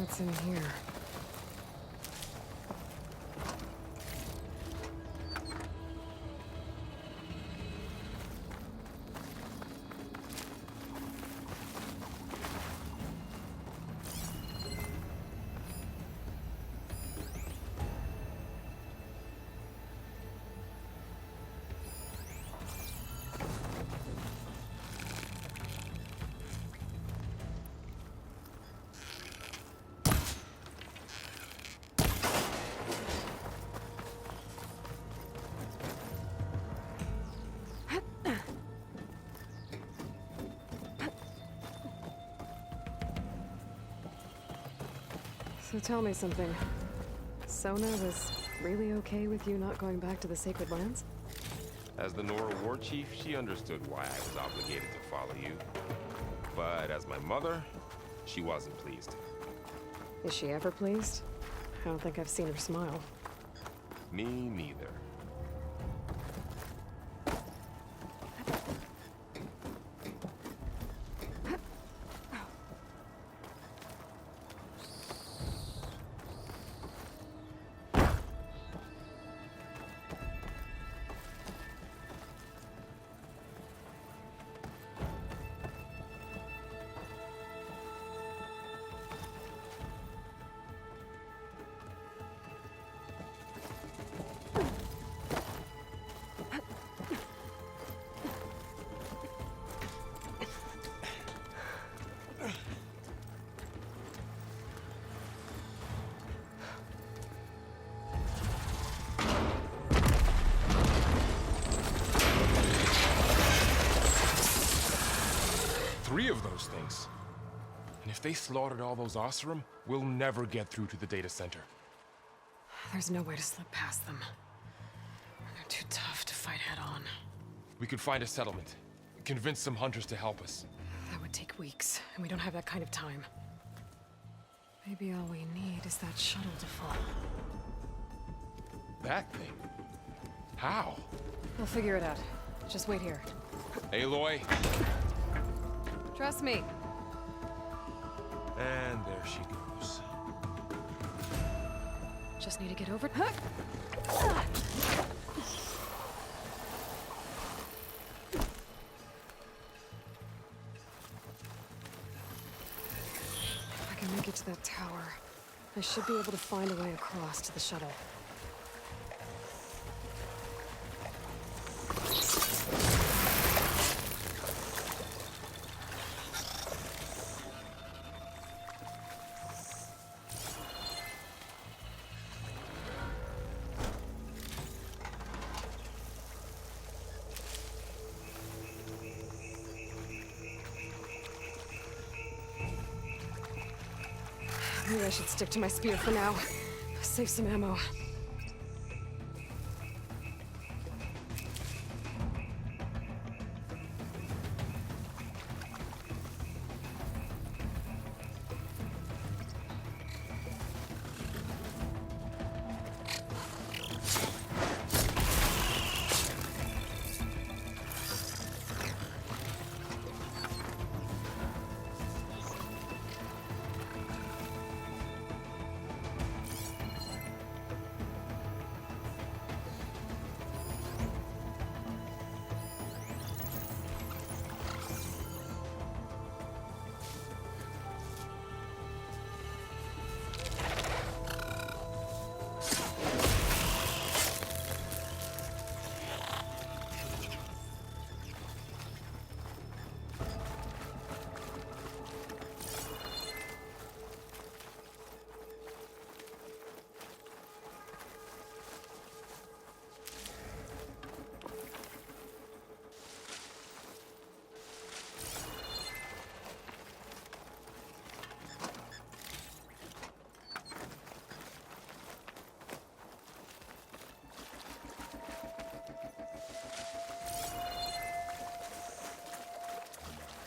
What's in here? So tell me something. Sona was really okay with you not going back to the Sacred Lands? As the Nora war chief, she understood why I was obligated to follow you. But as my mother, she wasn't pleased. Is she ever pleased? I don't think I've seen her smile. Me neither. Three of those things. And if they slaughtered all those Oseram, we'll never get through to the data center. There's no way to slip past them. They're too tough to fight head-on. We could find a settlement. Convince some hunters to help us. That would take weeks, and we don't have that kind of time. Maybe all we need is that shuttle to fall. That thing? How? We'll figure it out. Just wait here. Aloy. Trust me. And there she goes. Just need to get over. If I can make it to that tower, I should be able to find a way across to the shuttle. Maybe I should stick to my spear for now. Save some ammo.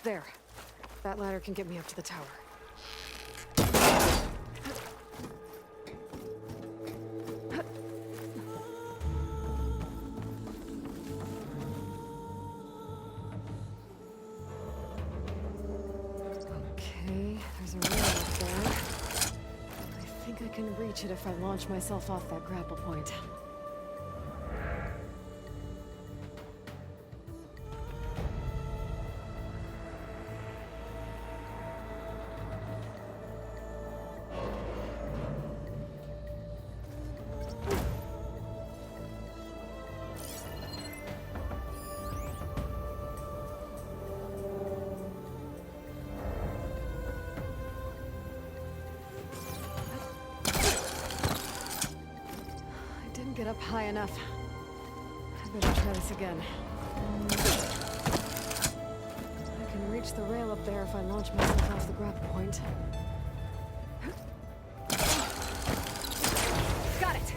There. That ladder can get me up to the tower. Okay, there's a rail up there. I can reach it if I launch myself off that grapple point. Get up high enough. I better try this again. I can reach the rail up there if I launch myself off the grapple point. Got it!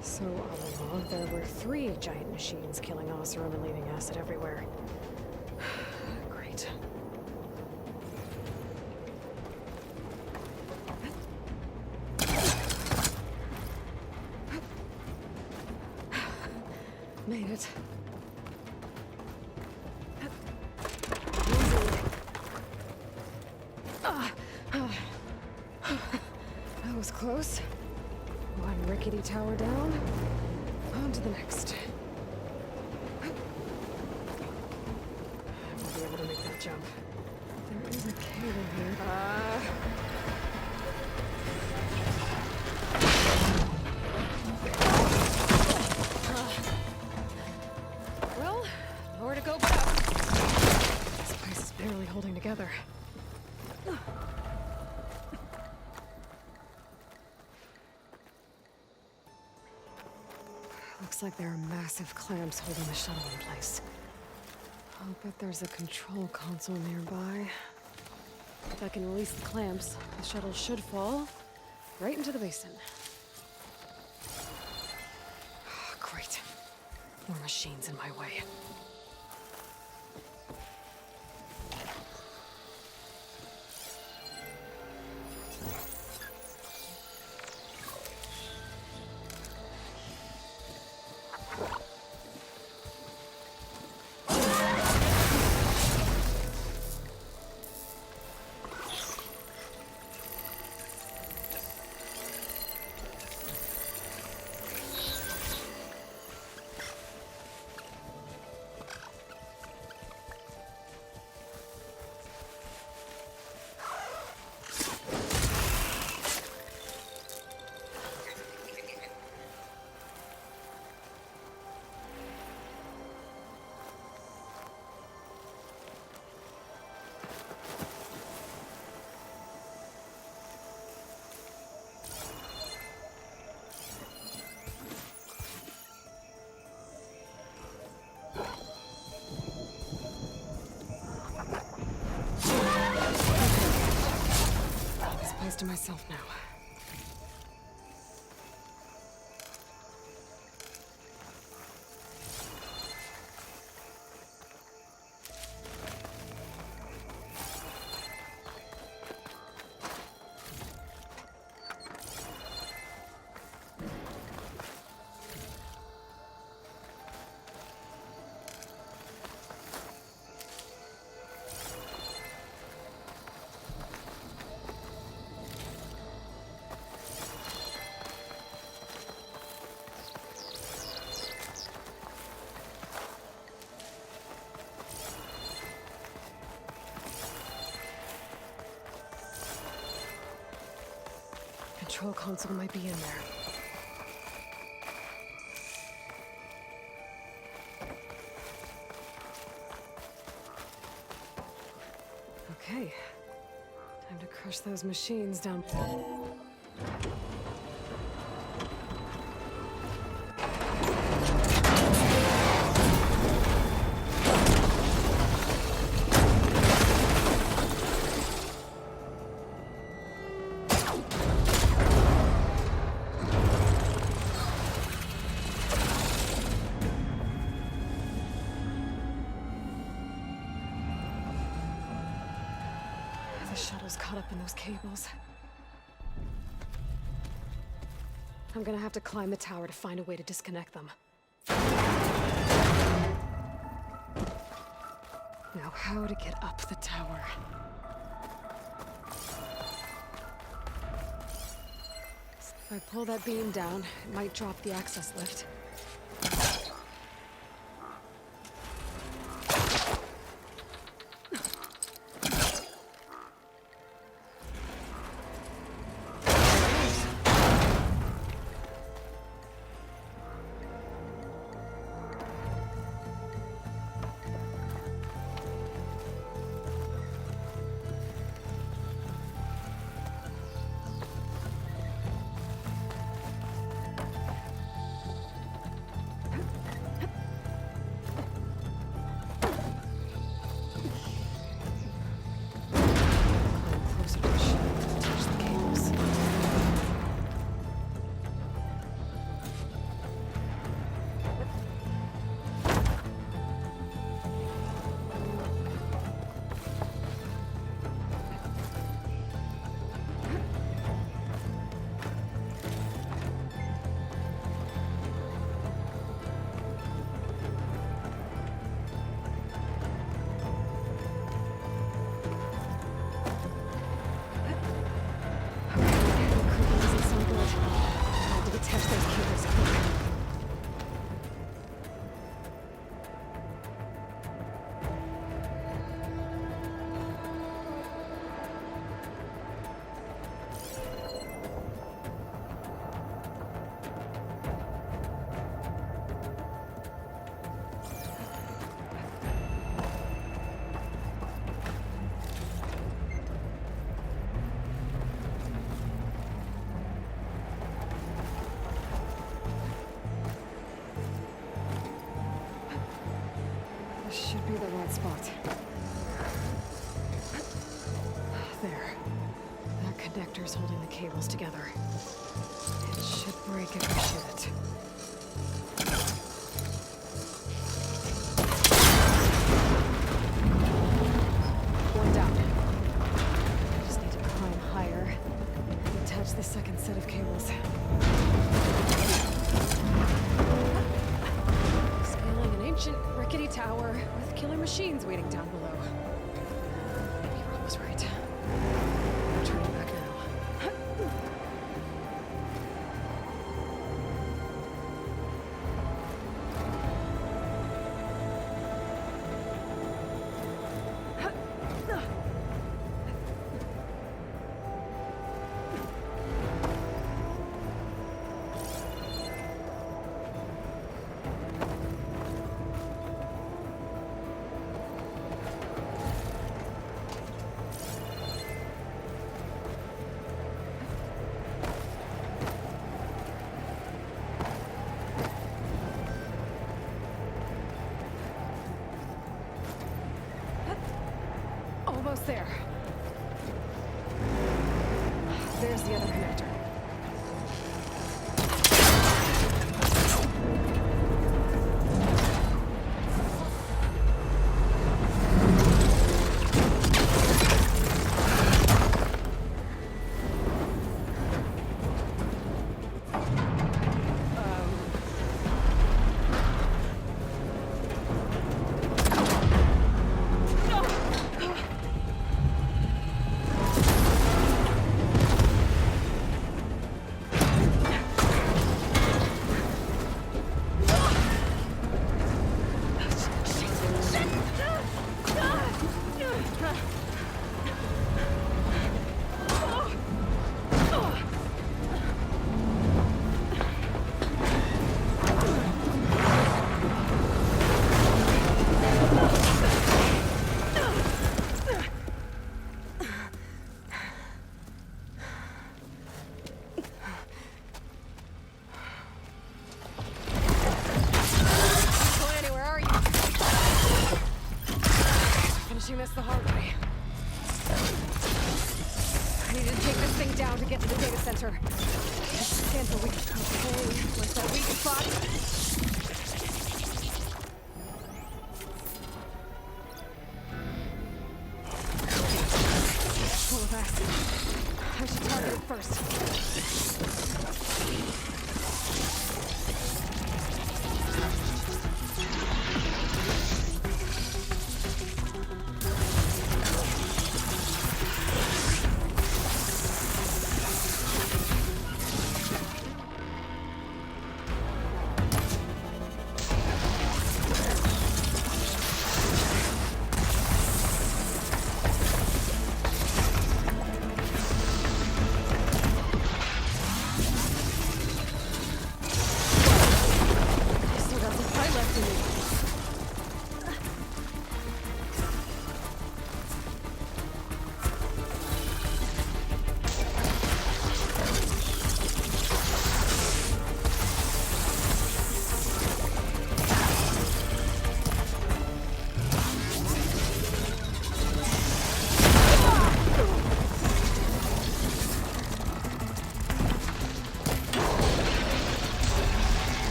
So all along, there were 3 giant machines killing Oseram and leaving acid everywhere. Great. Made it. That was close. One rickety tower down. On to the next. I'll be able to make that jump. There is a cave in here. Well, nowhere to go but up. This place is barely holding together. Looks like there are massive clamps holding the shuttle in place. I'll bet there's a control console nearby. If I can release the clamps, the shuttle should fall right into the basin. Great. More machines in my way. To myself now. Control console might be in there. Okay. Time to crush those machines down. The shuttle's caught up in those cables. I'm gonna have to climb the tower to find a way to disconnect them. Now, how to get up the tower? If I pull that beam down, it might drop the access lift. Closer to the ship to touch the cables. Creeping doesn't sound good. I have to detach those cables quick. This should be the right spot. There. That connector's holding the cables together. It should break if I shoot it. One down. I just need to climb higher and attach the second set of cables. Scaling an ancient, rickety tower with killer machines waiting down below. Maybe Rob was right. I'm turning back now. Almost there. There's the other connector. this the hard way. I need to take this thing down to get to the data center. Scan for weak. Okay, where's that weak spot? Full of acid. I should target it first.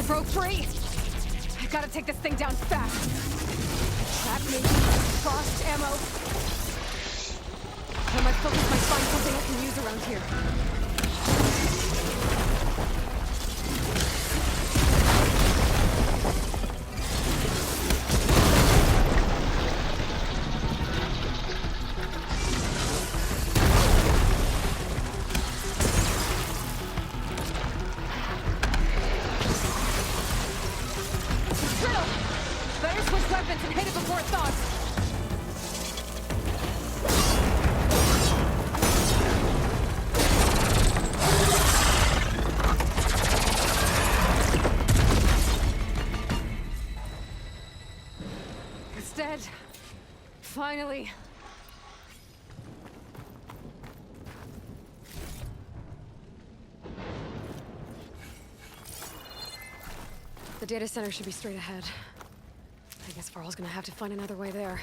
broke free! I gotta take this thing down fast. Trap maybe, frost ammo. I might focus might find something I can use around here. Switch weapons and hit it before it thaws. It's dead. Finally. The data center should be straight ahead. I guess Varl's gonna have to find another way there.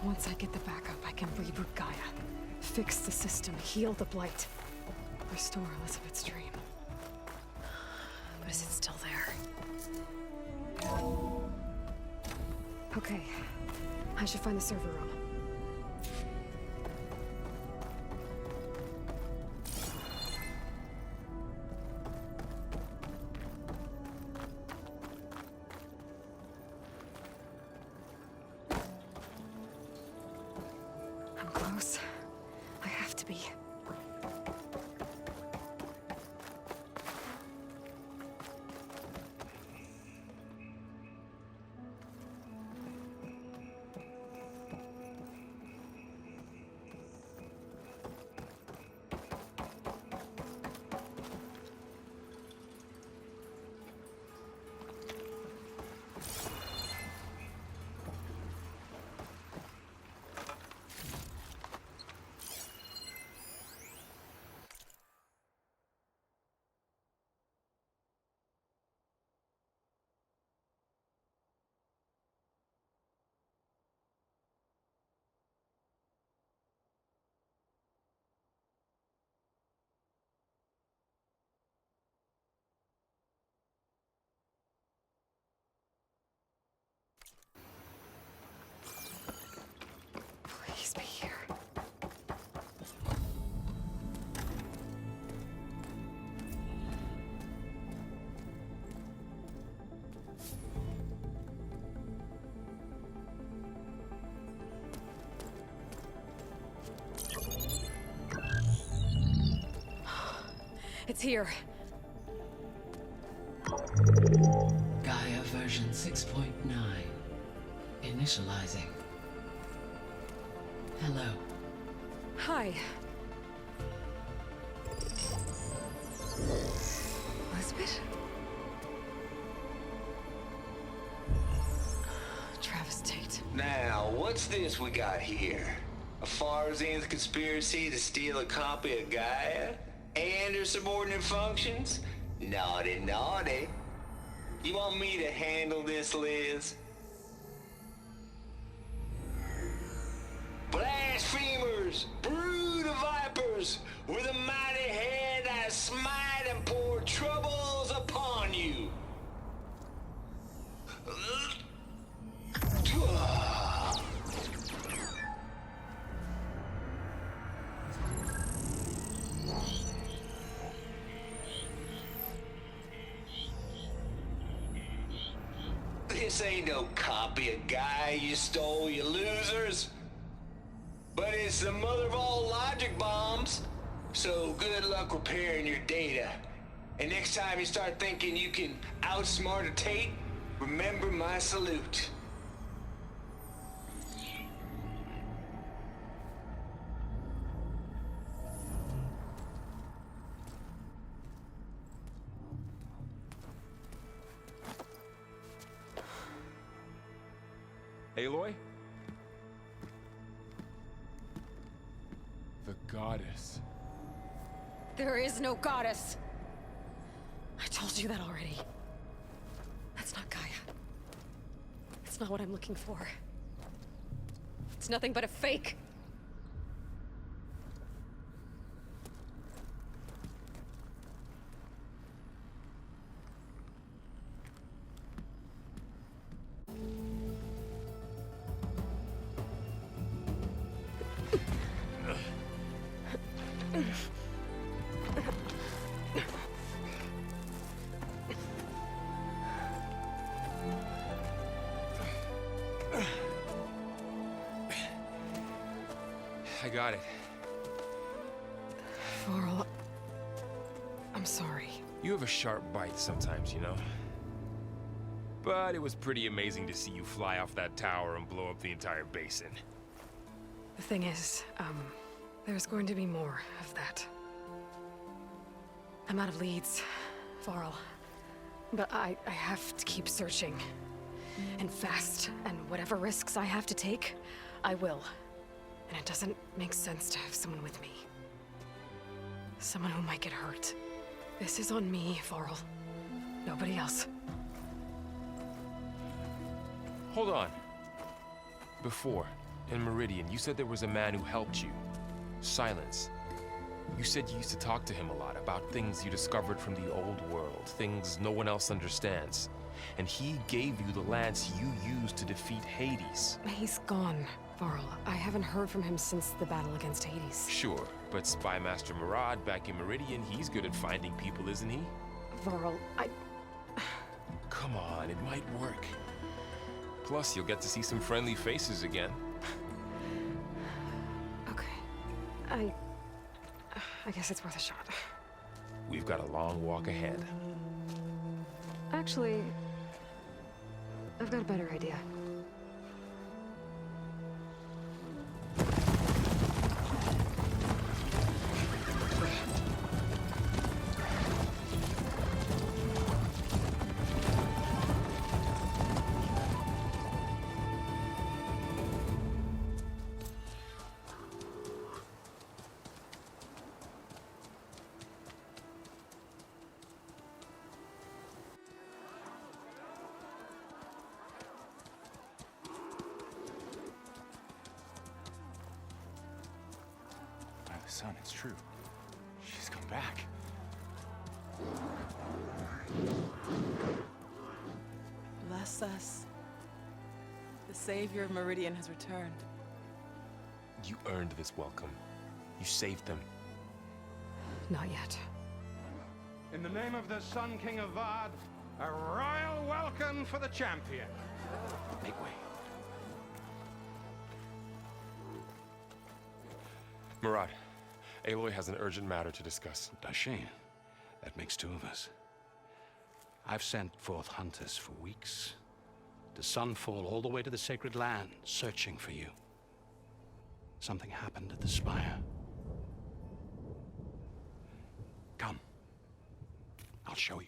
Once I get the backup, I can reboot Gaia, fix the system, heal the Blight, restore Elizabeth's dream. But is it still there? Okay, I should find the server room. I'm close. I have to be. Please be here. It's here. Gaia version 6.9. Initializing. Hello. Hi. Elizabeth? Travis Tate. Now, what's this we got here? A Farzan's conspiracy to steal a copy of Gaia? And her subordinate functions? Naughty, naughty. You want me to handle this, Liz? Blasphemers! Brood of vipers! With a mighty hand I smite and pour troubles upon you! This ain't no copy of Gaia you stole, you losers! but it's the mother of all logic bombs. So good luck repairing your data. And next time you start thinking you can outsmart a Tate, remember my salute. Aloy? The goddess. There is no goddess. I told you that already. That's not Gaia. It's not what I'm looking for. It's nothing but a fake. I got it. Varl, I'm sorry. You have a sharp bite sometimes, you know? But it was pretty amazing to see you fly off that tower and blow up the entire basin. The thing is, there's going to be more of that. I'm out of leads, Varl. But I have to keep searching. And fast. And whatever risks I have to take, I will. And it doesn't make sense to have someone with me. Someone who might get hurt. This is on me, Varl. Nobody else. Hold on. Before, in Meridian, you said there was a man who helped you. Silence. You said you used to talk to him a lot about things you discovered from the old world, things no one else understands. And he gave you the lance you used to defeat Hades. He's gone, Varl. I haven't heard from him since the battle against Hades. Sure, but Spy Master Murad back in Meridian, he's good at finding people, isn't he? Varl, Come on, it might work. Plus, you'll get to see some friendly faces again. Okay. I guess it's worth a shot. We've got a long walk ahead. Actually, I've got a better idea. Son, it's true. She's come back. Bless us. The savior of Meridian has returned. You earned this welcome. You saved them. Not yet. In the name of the Sun King of Vard, a royal welcome for the champion. Make way. Murad, Aloy has an urgent matter to discuss. Dashane, that makes two of us. I've sent forth hunters for weeks, to Sunfall all the way to the Sacred Land, searching for you. Something happened at the Spire. Come. I'll show you.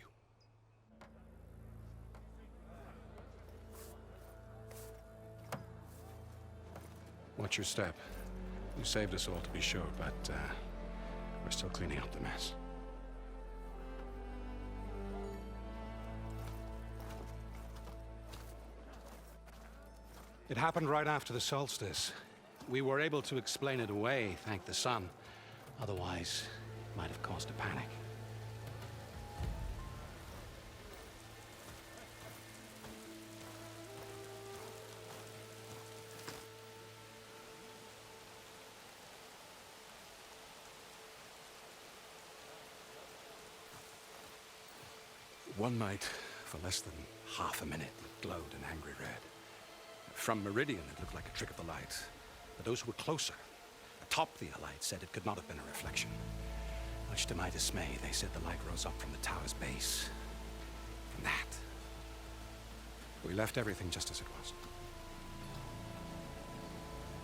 Watch your step. You saved us all, to be sure, but we're still cleaning up the mess. It happened right after the solstice. We were able to explain it away, thank the sun. Otherwise, it might have caused a panic. One night, for less than half a minute, it glowed an angry red. From Meridian, it looked like a trick of the light. But those who were closer atop the light said it could not have been a reflection. Much to my dismay, they said the light rose up from the tower's base. From that. We left everything just as it was.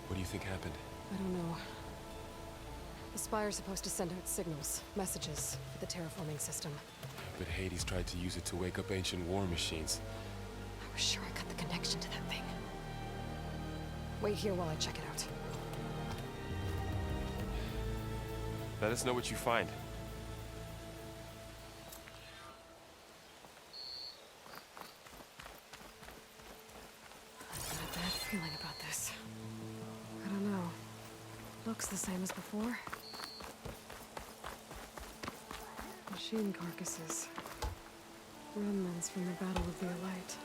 What do you think happened? I don't know. The Spire's supposed to send out signals, messages for the terraforming system. But Hades tried to use it to wake up ancient war machines. I was sure I got the connection to that thing. Wait here while I check it out. Let us know what you find. I've got a bad feeling about this. I don't know. Looks the same as before. Machine carcasses. Remnants from the Battle of the Elite.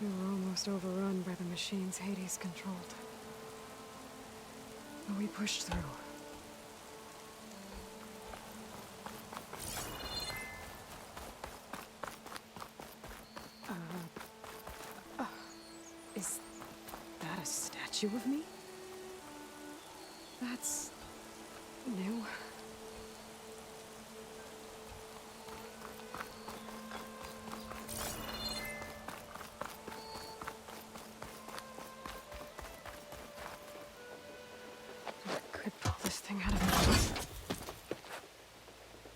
We were almost overrun by the machines Hades controlled. But we pushed through. Is that a statue of me? That's new. I could pull this thing out of me.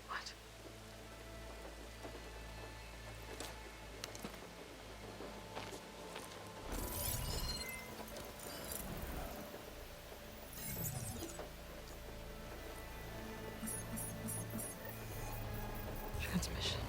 What? Transmission.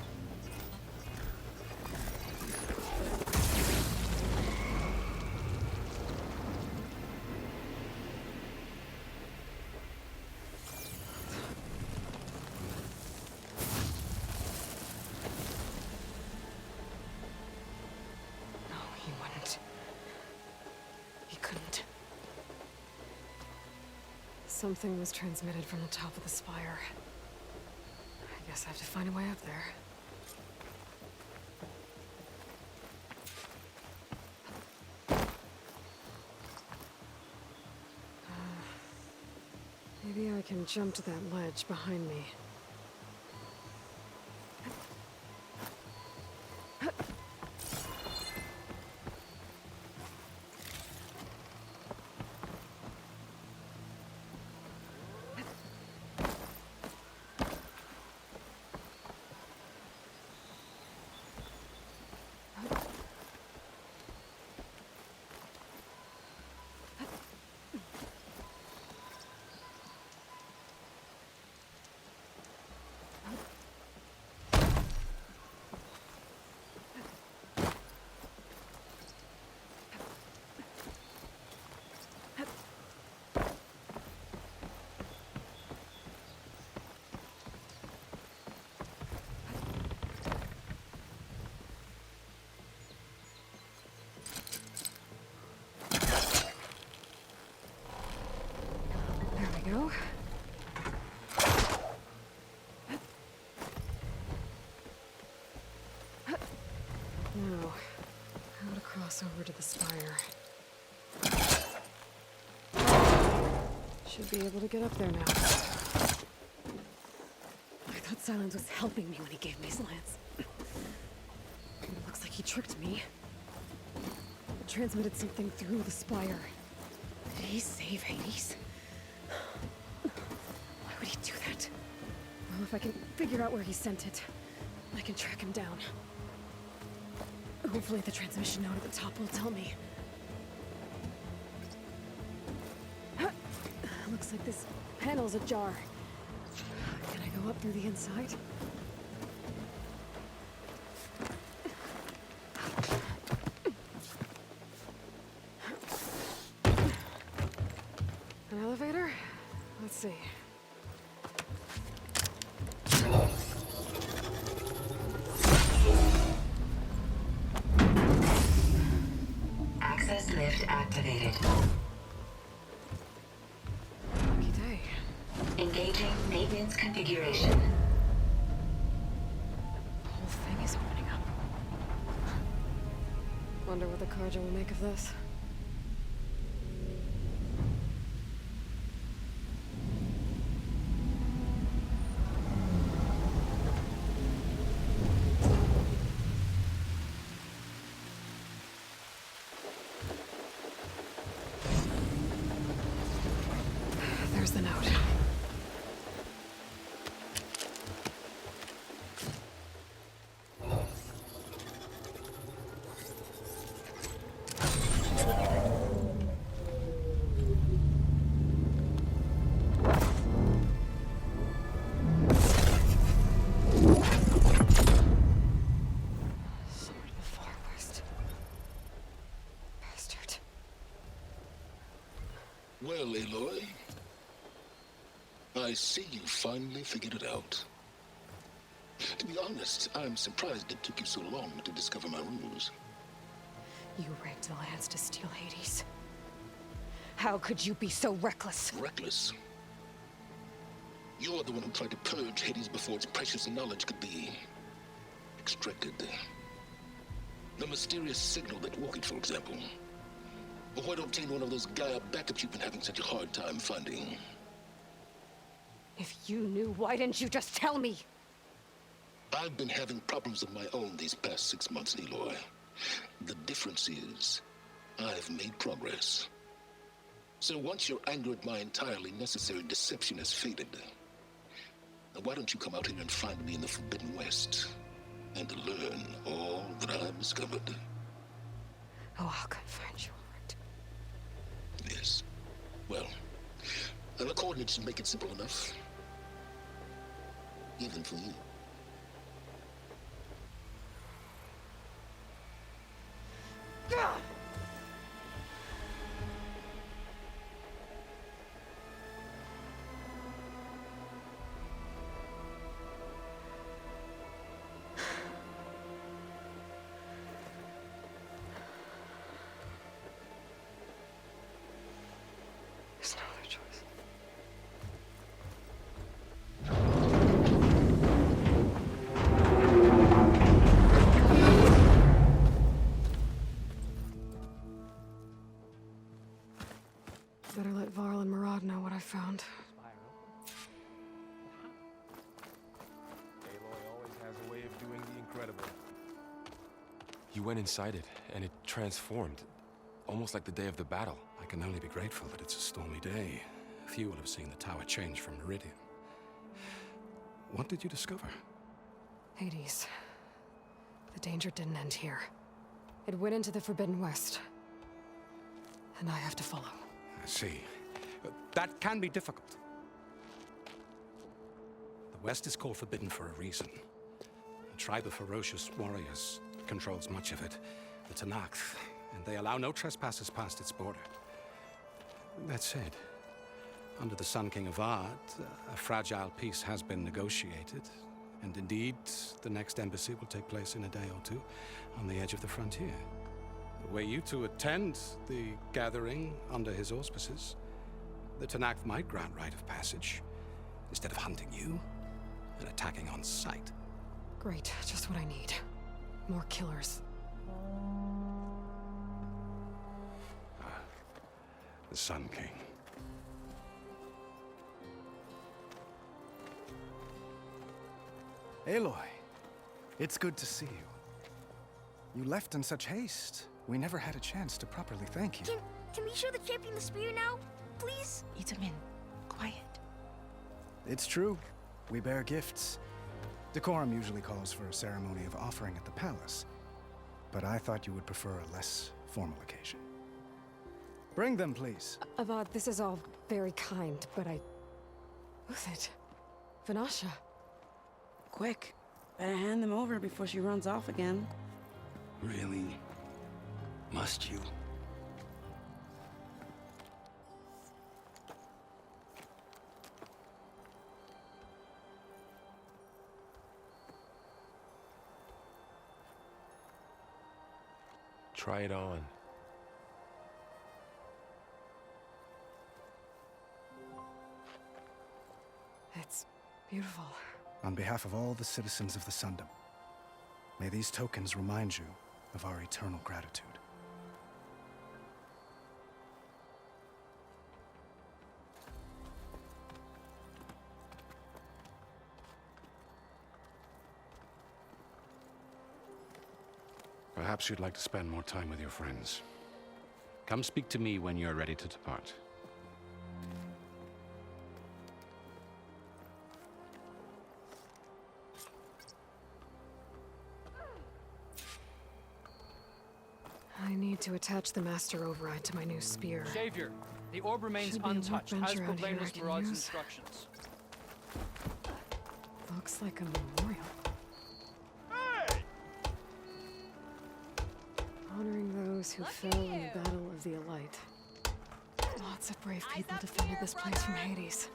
No, he wouldn't. He couldn't. Something was transmitted from the top of the spire. I guess I have to find a way up there. Maybe I can jump to that ledge behind me. Go. Now, how to cross over to the spire. Should be able to get up there now. I thought Silence was helping me when he gave me his lance. It looks like he tricked me. It transmitted something through the spire. Did he save Hades? Why would he do that? Well, if I can figure out where he sent it, I can track him down. Hopefully the transmission note at the top will tell me. Looks like this panel's ajar. Can I go up through the inside? An elevator? Let's see. Access lift activated. Lucky day. Engaging maintenance configuration. The whole thing is opening up. Wonder what the Carja will make of this. There's the note. Sword of the Far West. Bastard. Well, Aloy, I see you finally figured it out. To be honest, I'm surprised it took you so long to discover my ruse. You rigged the lands to steal Hades. How could you be so reckless? Reckless? You're the one who tried to purge Hades before its precious knowledge could be extracted. The mysterious signal that woke it, for example. Or why to obtain one of those Gaia backups you've been having such a hard time finding. If you knew, why didn't you just tell me? I've been having problems of my own these past 6 months, Aloy. The difference is, I've made progress. So once your anger at my entirely necessary deception has faded, now why don't you come out here and find me in the Forbidden West, and learn all that I've discovered? Oh, I'll come find you, all right. Yes. Well, the coordinates should make it simple enough. Even for you. There's no other choice. Better let Varl and Murad know what I found. Aloy always has a way of doing the incredible. You went inside it, and it transformed. Almost like the day of the battle. I can only be grateful that it's a stormy day. Few will have seen the tower change from Meridian. What did you discover? Hades. The danger didn't end here. It went into the Forbidden West. And I have to follow. I see. That can be difficult. The West is called Forbidden for a reason. A tribe of ferocious warriors controls much of it, the Tenakth, and they allow no trespassers past its border. That said, under the Sun King of Ard, a fragile peace has been negotiated, and indeed, the next embassy will take place in a day or two on the edge of the frontier. Were you to attend the gathering under his auspices, the Tenakth might grant right of passage, instead of hunting you and attacking on sight. Great, just what I need. More killers. The Sun King. Aloy, it's good to see you. You left in such haste. We never had a chance to properly thank you. Can we show the champion the spear now? Please? Itamin, quiet. It's true. We bear gifts. Decorum usually calls for a ceremony of offering at the palace. But I thought you would prefer a less formal occasion. Bring them, please. Avad, this is all very kind, but Who's it? Vanasha. Quick. Better hand them over before she runs off again. Really? Must you? Try it on. It's beautiful. On behalf of all the citizens of the Sundom, may these tokens remind you of our eternal gratitude. Perhaps you'd like to spend more time with your friends. Come speak to me when you're ready to depart. need to attach the master override to my new spear. Savior, the orb remains Should be a untouched, as workbench per around here I Blameless can Maraud's use. instructions. Looks like a memorial. Honoring those who fell in the Battle of the Elite. Lots of brave people defended this place from Hades.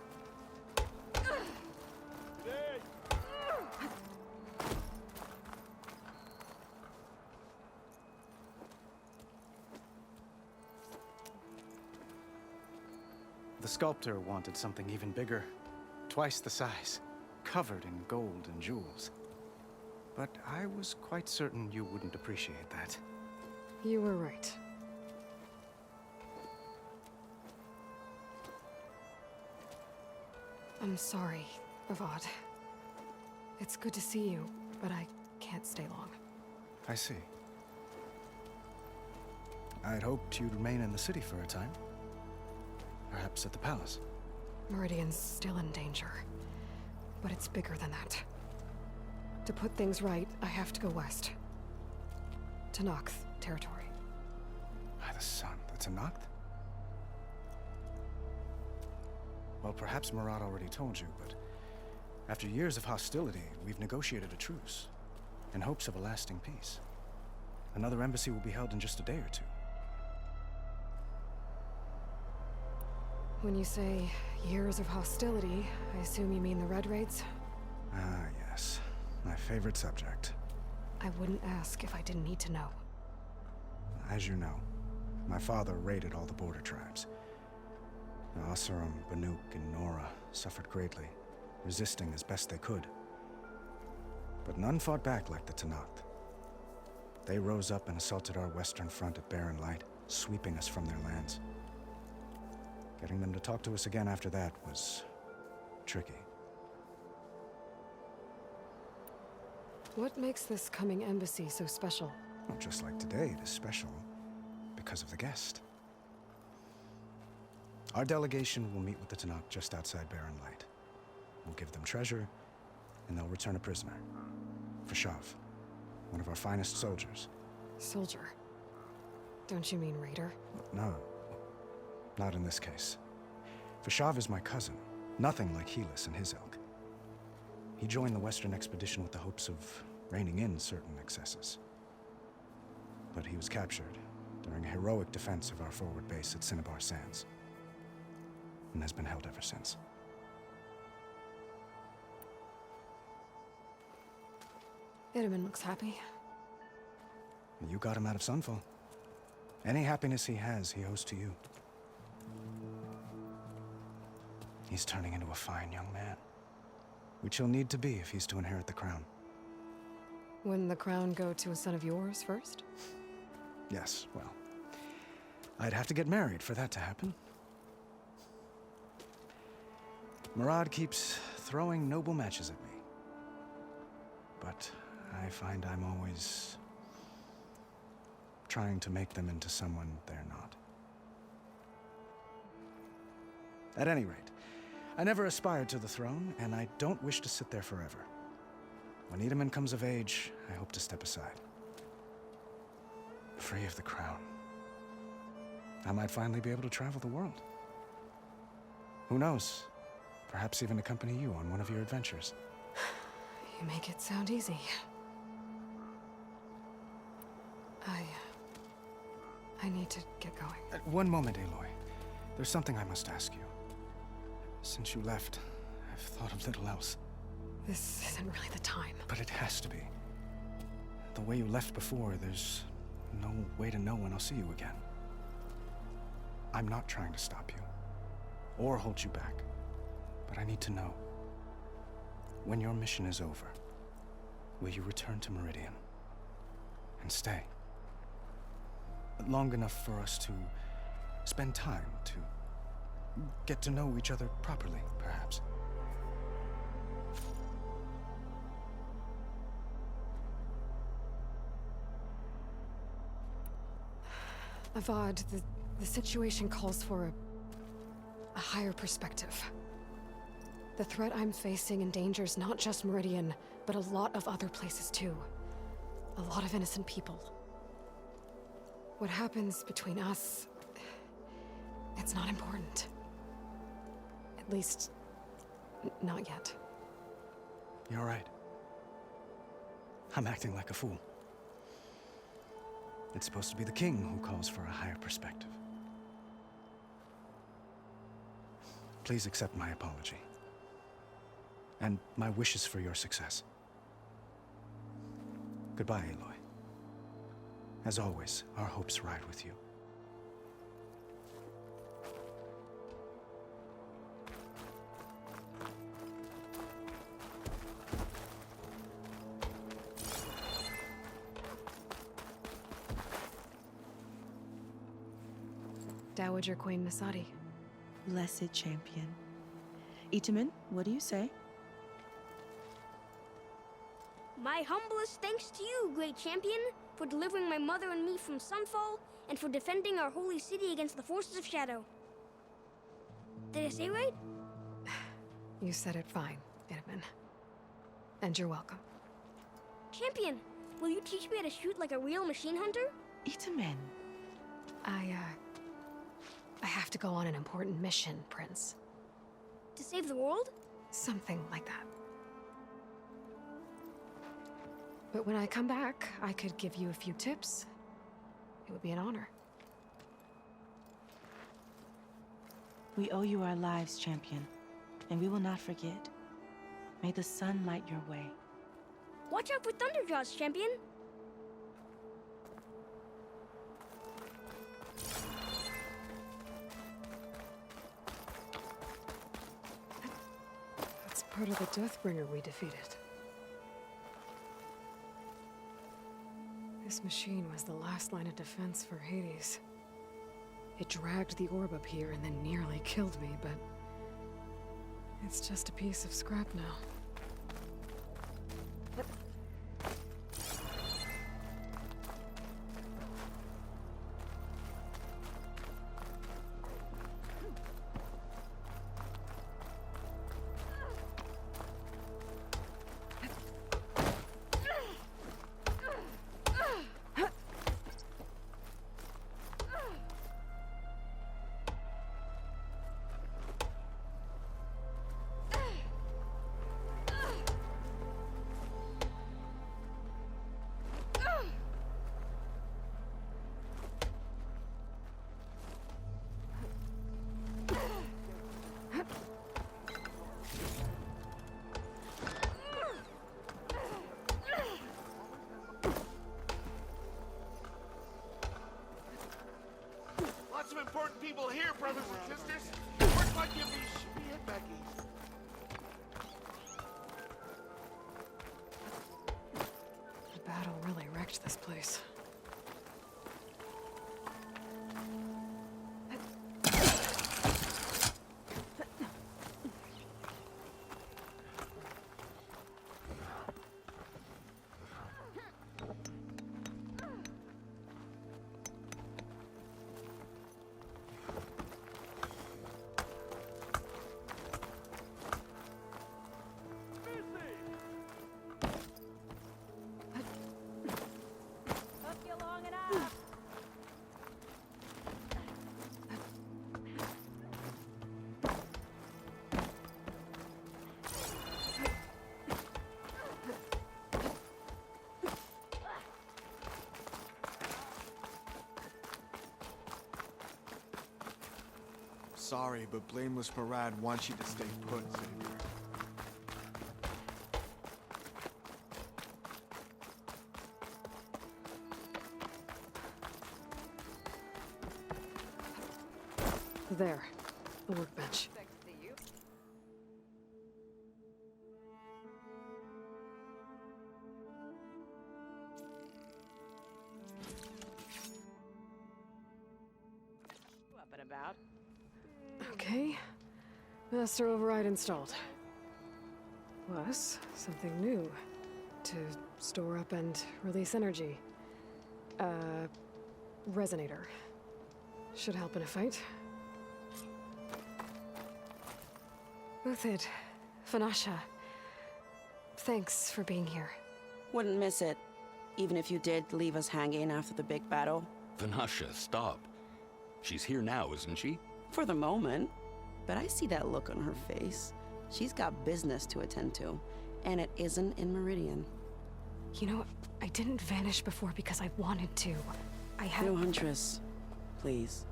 The sculptor wanted something even bigger, twice the size, covered in gold and jewels. But I was quite certain you wouldn't appreciate that. You were right. I'm sorry, Avad. It's good to see you, but I can't stay long. I see. I'd hoped you'd remain in the city for a time. Perhaps at the palace. Meridian's still in danger, but it's bigger than that. To put things right, I have to go west. To Noct territory. By the sun, that's a Noct? Well, perhaps Murad already told you, but after years of hostility, we've negotiated a truce, in hopes of a lasting peace. Another embassy will be held in just a day or two. When you say years of hostility, I assume you mean the Red Raids? Ah, yes. My favorite subject. I wouldn't ask if I didn't need to know. As you know, my father raided all the border tribes. The Asuram, Banuk, and Nora suffered greatly, resisting as best they could. But none fought back like the Tenakth. They rose up and assaulted our western front at Barren Light, sweeping us from their lands. Getting them to talk to us again after that was tricky. What makes this coming embassy so special? Well, just like today, it is special because of the guest. Our delegation will meet with the Tenakth just outside Barren Light. We'll give them treasure, and they'll return a prisoner. Fashav, one of our finest soldiers. Soldier? Don't you mean raider? No, not in this case. Fashav is my cousin, nothing like Helis and his ilk. He joined the Western expedition with the hopes of reining in certain excesses. But he was captured during a heroic defense of our forward base at Cinnabar Sands, and has been held ever since. Itaman looks happy. You got him out of Sunfall. Any happiness he has, he owes to you. He's turning into a fine young man, which he'll need to be if he's to inherit the crown. Wouldn't the crown go to a son of yours first? Yes, well, I'd have to get married for that to happen. Murad keeps throwing noble matches at me, but I find I'm always trying to make them into someone they're not. At any rate, I never aspired to the throne, and I don't wish to sit there forever. When Itaman comes of age, I hope to step aside. Free of the crown. I might finally be able to travel the world. Who knows? Perhaps even accompany you on one of your adventures. You make it sound easy. I need to get going. One moment, Aloy. There's something I must ask you. Since you left, I've thought of little else. This isn't really the time. But it has to be. The way you left before, there's no way to know when I'll see you again. I'm not trying to stop you, or hold you back. But I need to know. When your mission is over, will you return to Meridian? And stay? Long enough for us to spend time, to get to know each other properly, perhaps. Avad, the situation calls for a higher perspective. The threat I'm facing endangers not just Meridian, but a lot of other places too. A lot of innocent people. What happens between us, it's not important. At least, not yet. You're right. I'm acting like a fool. It's supposed to be the king who calls for a higher perspective. Please accept my apology. And my wishes for your success. Goodbye, Aloy. As always, our hopes ride with you. Dowager Queen Masadi. Blessed champion. Itamen, what do you say? My humblest thanks to you, great champion, for delivering my mother and me from Sunfall, and for defending our holy city against the forces of Shadow. Did I say right? You said it fine, Itamen. And you're welcome. Champion, will you teach me how to shoot like a real machine hunter? Itamen. I have to go on an important mission, Prince. To save the world? Something like that. But when I come back, I could give you a few tips. It would be an honor. We owe you our lives, champion, and we will not forget. May the sun light your way. Watch out for Thunderjaws, champion! That's part of the Deathbringer we defeated. This machine was the last line of defense for Hades. It dragged the orb up here and then nearly killed me, but it's just a piece of scrap now. Lots of important people here, brothers and sisters. Where's my give me and Becky? The battle really wrecked this place. Sorry, but Blameless Parad wants you to stay put, Savior. There, the workbench. Up and about. Okay, master override installed. Plus, something new. To store up and release energy. Resonator. Should help in a fight. Uthid, Fanasha, thanks for being here. Wouldn't miss it, even if you did leave us hanging after the big battle. Vanasha, stop. She's here now, isn't she? For the moment. But I see that look on her face. She's got business to attend to, and it isn't in Meridian. You know, I didn't vanish before because I wanted to. I had... No, Huntress. Please.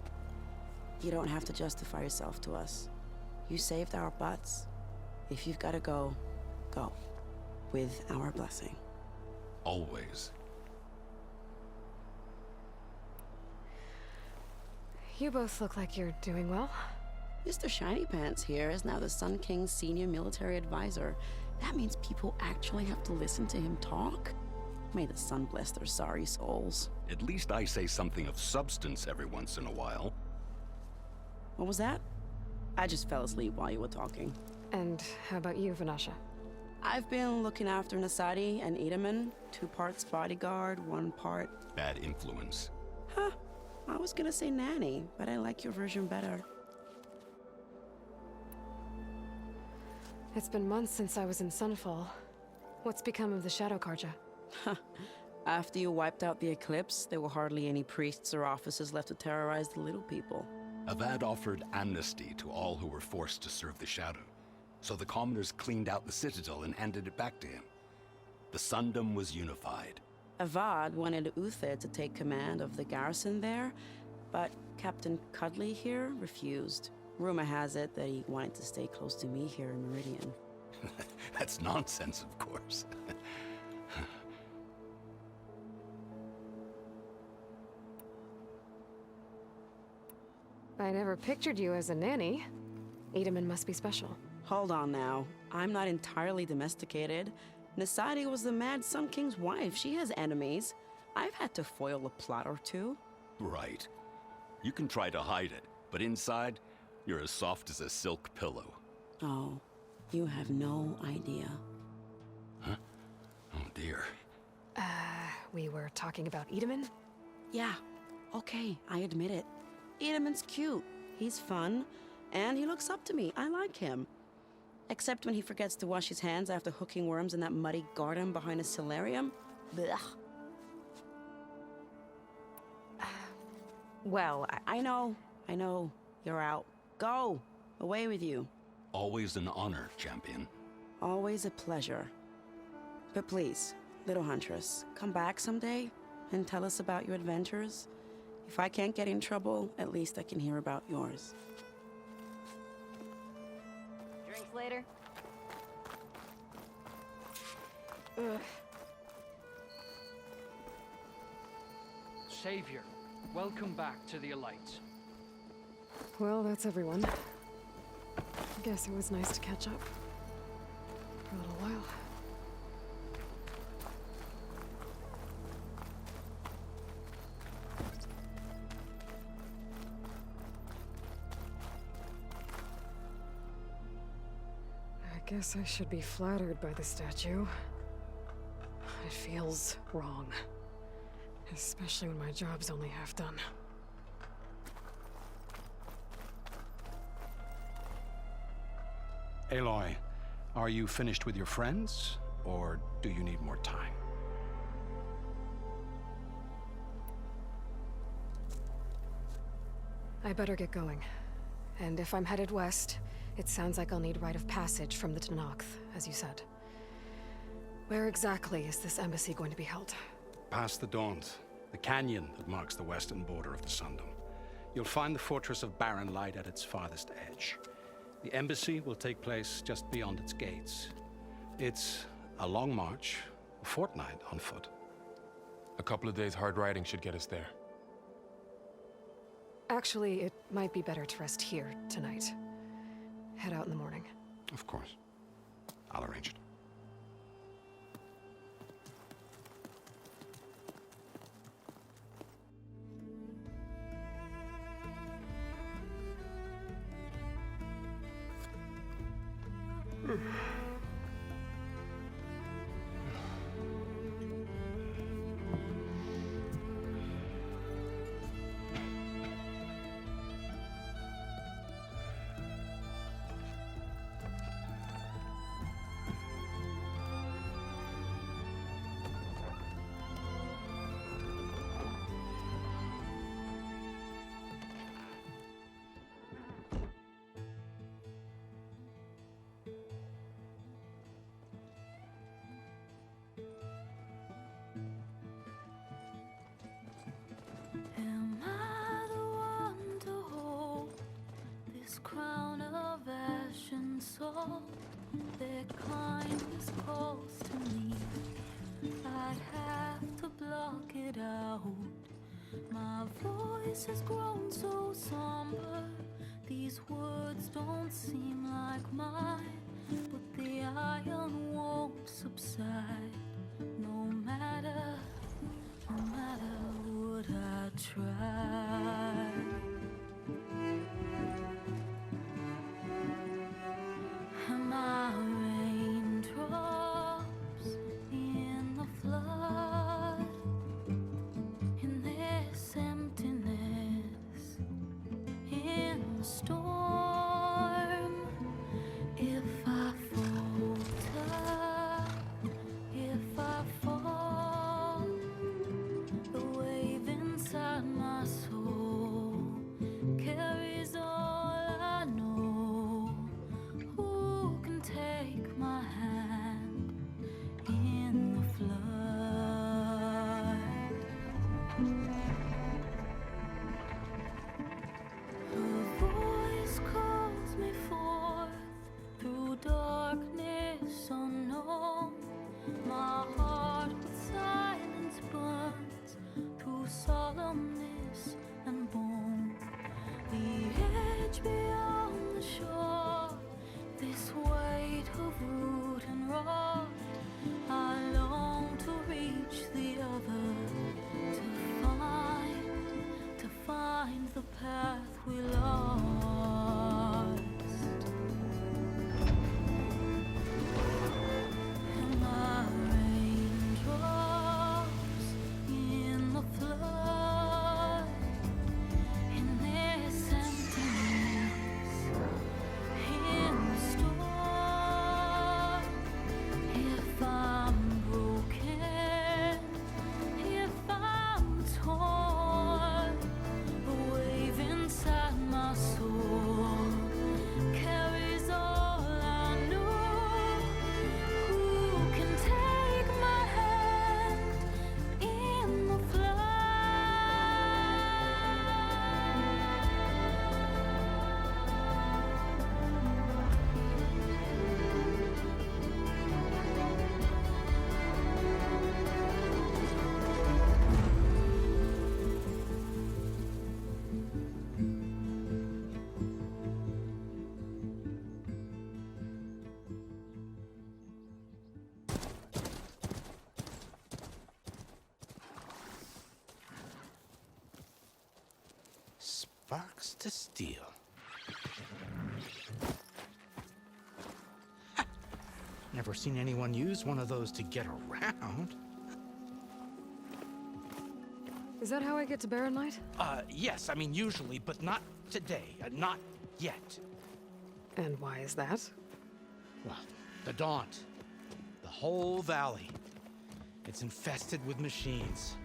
You don't have to justify yourself to us. You saved our butts. If you've got to go, go. With our blessing. Always. You both look like you're doing well. Mr. Shiny Pants here is now the Sun King's senior military advisor. That means people actually have to listen to him talk? May the sun bless their sorry souls. At least I say something of substance every once in a while. What was that? I just fell asleep while you were talking. And how about you, Vanasha? I've been looking after Nasadi and Edaman. 2 parts bodyguard, 1 part... Bad influence. Huh. I was gonna say nanny, but I like your version better. It's been months since I was in Sunfall. What's become of the Shadow Karja? After you wiped out the Eclipse, there were hardly any priests or officers left to terrorize the little people. Avad offered amnesty to all who were forced to serve the Shadow. So the commoners cleaned out the Citadel and handed it back to him. The Sundom was unified. Avad wanted Uther to take command of the garrison there, but Captain Cudley here refused. Rumor has it that he wanted to stay close to me here in Meridian. That's nonsense, of course. I never pictured you as a nanny. Edaman must be special. Hold on now. I'm not entirely domesticated. Nasadi was the Mad Sun King's wife. She has enemies. I've had to foil a plot or 2. Right. You can try to hide it, but inside, you're as soft as a silk pillow. Oh, you have no idea. Huh? Oh dear. We were talking about Edaman? Yeah, okay, I admit it. Edaman's cute. He's fun, and he looks up to me. I like him. Except when he forgets to wash his hands after hooking worms in that muddy garden behind a solarium. Blech. Well, I know. You're out. Go! Away with you. Always an honor, champion. Always a pleasure. But please, little Huntress, come back someday and tell us about your adventures. If I can't get in trouble, at least I can hear about yours. Drinks later? Ugh. Savior, welcome back to the Elite. Well, that's everyone. Guess it was nice to catch up. For a little while. I guess I should be flattered by the statue. It feels wrong. Especially when my job's only half done. Aloy, are you finished with your friends, or do you need more time? I better get going. And if I'm headed west, it sounds like I'll need rite of passage from the Tenakth, as you said. Where exactly is this embassy going to be held? Past the Daunt, the canyon that marks the western border of the Sundom. You'll find the fortress of Barren Light at its farthest edge. The embassy will take place just beyond its gates. It's a long march, a fortnight on foot. A couple of days hard riding should get us there. Actually, it might be better to rest here tonight. Head out in the morning. Of course. I'll arrange it. this crown of ash and salt, their kindness calls to me. I'd have to block it out. My voice has grown so somber. These words don't seem like mine, but the iron won't subside. No matter what I try. My raindrops in the flood, in this emptiness, in the storm. If I falter, if I fall, the wave inside my soul carries all I know. Who can take my hand in the flood? Her voice calls me forth through darkness unknown. My heart with silence burns through solemnness and bone. The edge beyond the shore, this weight of root and rod, I long to reach the other, to find the path we lost. And my raindrops in the flood, in this emptiness, in the storm. If I'm broken, if I'm torn, the wave inside my soul carries all I know. Who can take my hand in the flood? Sparks to steel. Never seen anyone use one of those to get around. Is that how I get to Barren Light? Yes, I mean usually, but not today. Not yet. And why is that? Well, the Daunt. The whole valley. It's infested with machines.